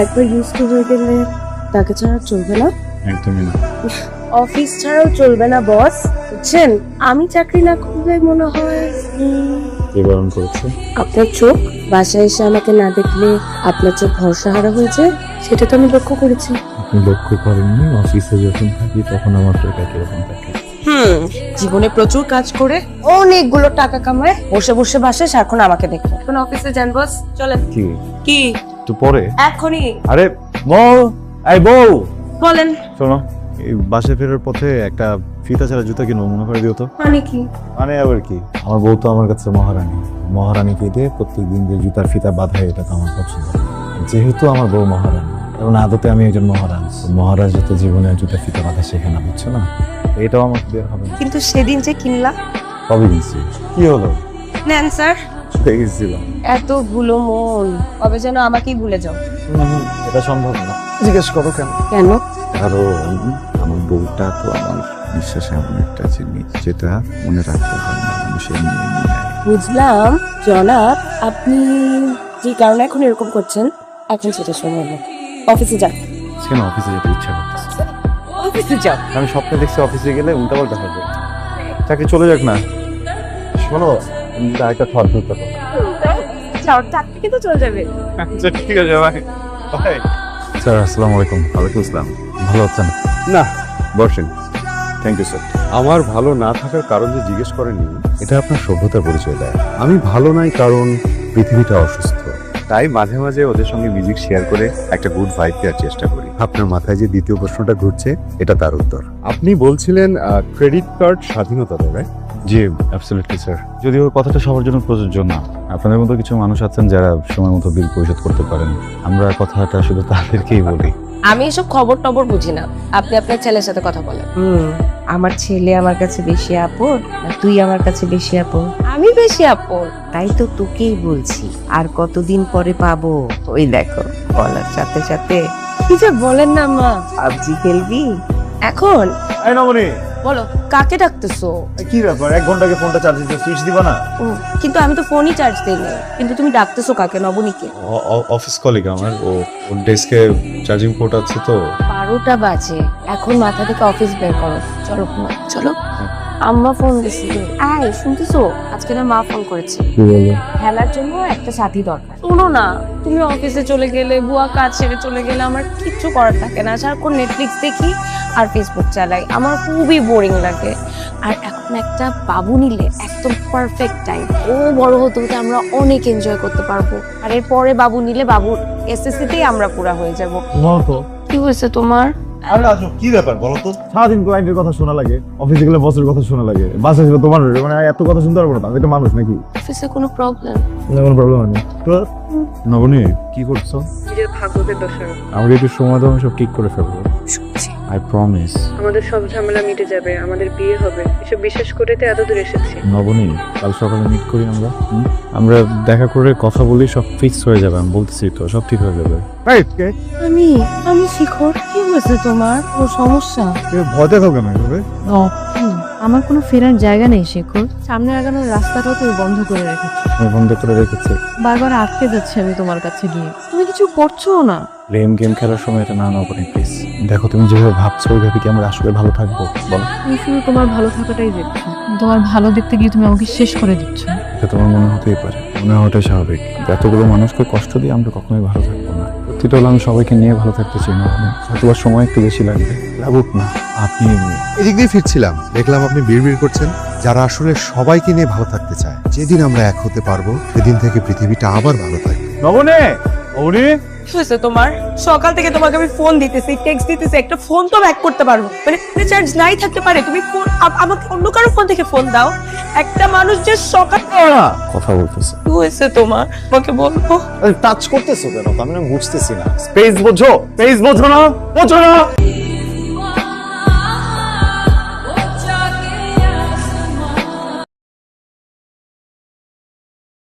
একবার use to হয়ে গেলে তাকে ছাড়া চলবে না। একদমই না। অফিস ছাড়াও চলবে না বস, বুঝছেন? আমি চাকরি না করলে মনে হয় কে বারণ করেছে? আপনার চোখ বাসায় এসে আমাকে না দেখলে আপনার চোখ ভরসাহারা হয়েছে, সেটা তো আমি লক্ষ্য করেছি। আপনি লক্ষ্য করেননি অফিসে যখন থাকি তখন আমার চোখ কিরকম থাকে? জীবনে প্রচুর কাজ করে অনেকগুলো টাকা কামায়, বসে বসে বাসায় সারাক্ষণ আমাকে দেখে। এখন অফিসে যান বস, চলেন। কি কি একটু পরে? এখনই আরে বউ, এই বউ বলেন। শোনো, এই বাসায় ফেরার পথে একটা ফিতা ছাড়া জুতা কিনো, মনে করে দিও তো। মানে কি? মানে আবার কি, আমার বউ তো আমার কাছে মহারানী। মহারানীকে দিয়ে প্রত্যেকদিন যে জুতার ফিতা বাঁধায় এটা তো আমার পছন্দ। যেহেতু আমার বউ মহারানী এবং আদতে আমি একজন মহারাজ, মহারাজ তো জীবনে জুতার ফিতা বাঁধা শেখে না, বুঝছো না? এটাও আমার দেওয়া হবে না। কিন্তু সেদিন যে কিনলা, কবে দিচ্ছি? কি হলো? নেন স্যার। দেখেছিলাম। এত ভুলো মন, কবে যেন আমাকেই ভুলে যাও। এটা সম্ভব না। জিজ্ঞেস করো কেন? কেন? কারণ আমার বউটা তো আমার বিশ্বাসে এমন একটা জিনিস যেটা মনে রাখতে হয় না, মানুষের নিয়ে নিয়ে নেয়। বুঝলাম জনাব, আপনি যে কারণে এখন এরকম করছেন, এখন সেটা শুনবেন না। অফিসে যান। কেন অফিসে যেতে ইচ্ছা করতেছে? অফিসে যাও। আমি স্বপ্নে দেখছি অফিসে গেলে উল্টাপাল্টা হবে। চাকরি চলে যাক না। শোনো, একটা থট ধরতে পারো। যাও, চাকরি কিন্তু চলে যাবে। আচ্ছা ঠিক আছে ভাই। ভাই স্যার, আসসালামু আলাইকুম। ওয়ালাইকুম আসসালাম। ভালো আছেন? না, বসেন। Thank you sir. আমার ভালো না থাকার কারণ যে জিজ্ঞেস করেনি, এটা আপনার সভ্যতার পরিচয় দেয়। আমি ভালো নাই কারণ পৃথিবীটা অসুস্থ, তাই মাঝে মাঝে ওদের সঙ্গে মিউজিক শেয়ার করে একটা গুড ভাইব দেওয়ার চেষ্টা করি। আপনার মাথায় যে দ্বিতীয় প্রশ্নটা ঘুরছে, এটা তার উত্তর। আপনি বলছিলেন ক্রেডিট কার্ড স্বাধীনতা দেয়। জি, অ্যাবসলিউটলি স্যার। যদিও কথাটা সবার জন্য প্রযোজ্য না। আপনাদের মতো কিছু মানুষ আছেন যারা সময় মতো বিল পরিশোধ করতে পারেন। আমরা কথাটা শুধু তাদেরকেই বলি। আমি এসব খবর টবর বুঝি না, আপনি আপনার ছেলের সাথে কথা বলেন। আমার ছেলে আমার কাছে বেশি আপন না তুই আমার কাছে বেশি আপন? আমি বেশি আপন। তাই তো তোকেই বলছি, আর কতদিন পরে পাবো? ওই দেখো, বলার সাথে সাথে কি যে বলেন না মা। পাবজি খেলবি? এখন এই নমনি, বলো, কাকে ডাকতেছো? কি ব্যাপার? 1 ঘন্টা আগে ফোনটা চার্জ দিতে সুইচ দিবা না? কিন্তু আমি তো ফোনই চার্জ দিইনি। কিন্তু তুমি ডাকতেছো কাকে? নবনীকে? অফিস কলিগ আমার, ওর ডেস্কে চার্জিং পোর্ট আছে তো। 12টা বাজে, এখন মাথা থেকে অফিস বের করো। চলো চলো। আম্মা ফোন দিছিল। আয়, শুনতেছো? আজকে না মা ফোন করেছে। কি বলে? খেলার জন্য একটা সাথী দরকার। শোনো না, তুমি অফিসে চলে গেলে, বুয়া কাজ ছেড়ে চলে গেলে আমার কিচ্ছু করার থাকে না। সারাক্ষণ নেটফ্লিক্স দেখি আর ফেসবুক চালাই। আমার খুবই বোরিং লাগে। আর এখন একটা বাবু নিলে একদম পারফেক্ট টাইম। ও বড় হতে হতে আমরা অনেক এনজয় করতে পারবো। আর এরপরে বাবু নিলে বাবুর এসএসসিতেই আমরা পুরা হয়ে যাব। বলতো কি হয়েছে তোমার? আরে আজব, কি ব্যাপার বলো তো? সারাদিন ক্লায়েন্টের কথা শোনা লাগে, অফিসে গেলে বসের কথা শোনা লাগে, বাসে ছিল তোমার, মানে এত কথা শুনতে পারবো না। আমি তো মানুষ নাকি? অফিসে কোনো প্রবলেম? কোনো প্রবলেম নেই তো। নবনী, কি করছো? নিজের ভাগ্যকে দোষারোপ। আমাকে একটু সময় দাও, আমি সব ঠিক করে ফেলবো। শুনছি। I promise. আমাদের সব ঝামেলা মিটে যাবে, আমাদের বিয়ে হবে, এসব বিশ্বাস করে তো এত দূর এসেছি। নবনী, কাল সকালে মিট করি আমরা। আমরা দেখা করে কথা বলি, সব ফিক্স হয়ে যাবে। আমি বলতেছি তো, সব ঠিক হয়ে যাবে। আমি শিখর। কি হয়েছে তোমার? কোনো সমস্যা? ভয় দেখাও কেন এভাবে? আমার কোনো ফেরার জায়গা নেই শেখর। সামনে আগানোর রাস্তাটাও তুমি বন্ধ করে রেখেছো। আমি বন্ধ করে রেখেছি। বারবার আটকে যাচ্ছে আমি তোমার কাছে গিয়ে। তুমি কিছু করছো না। প্রেম গেম খেলার সময় এটা না করি প্লিজ। দেখো, তুমি যেভাবে ভাবছো ওইভাবে কি আমরা আসলে ভালো থাকবো বলো? তুমি শুধু তোমার ভালো থাকাটাই দেখছো। তোমার ভালো দেখতে গিয়ে তুমি আমাকে শেষ করে দিচ্ছ। এটা তোমার মনে হতেই পারে, মনে হওয়াটাই স্বাভাবিক। এতগুলো মানুষকে কষ্ট দিয়ে আমরা কখনোই ভালো থাকবো না। সত্যিটা হলো আমি সবাইকে নিয়ে ভালো থাকতে চাই না। হয়তো সময় একটু বেশি লাগবে, লাগুক না। আপনি এদিক দিয়ে ফিরছিলাম, দেখলাম আপনি বিড়বিড় করছেন। যারা আসলে সবাইকে নিয়ে ভালো থাকতে চায়, যেদিন আমরা এক হতে পারবো সেদিন থেকে পৃথিবীটা আবার ভালো থাকবে। নবনী, নবনী, কি হয়েছে তোমার? সকাল থেকে তোমাকে আমি ফোন দিতেছি, টেক্সট দিতেছি, একটা ফোন তো ব্যাক করতে পারবো? মানে রিচার্জ নাই থাকতে পারে, তুমি ফোন আমাকে অন্য কারো ফোন থেকে ফোন দাও। একটা মানুষ যে সকাল কথা বলতেছে। কি হয়েছে তোমার? আমাকে বলবো। টাচ করতেছো কেন? আমি বুঝতেছি না। স্পেস বোঝো, স্পেস বোঝো না, বোঝো না।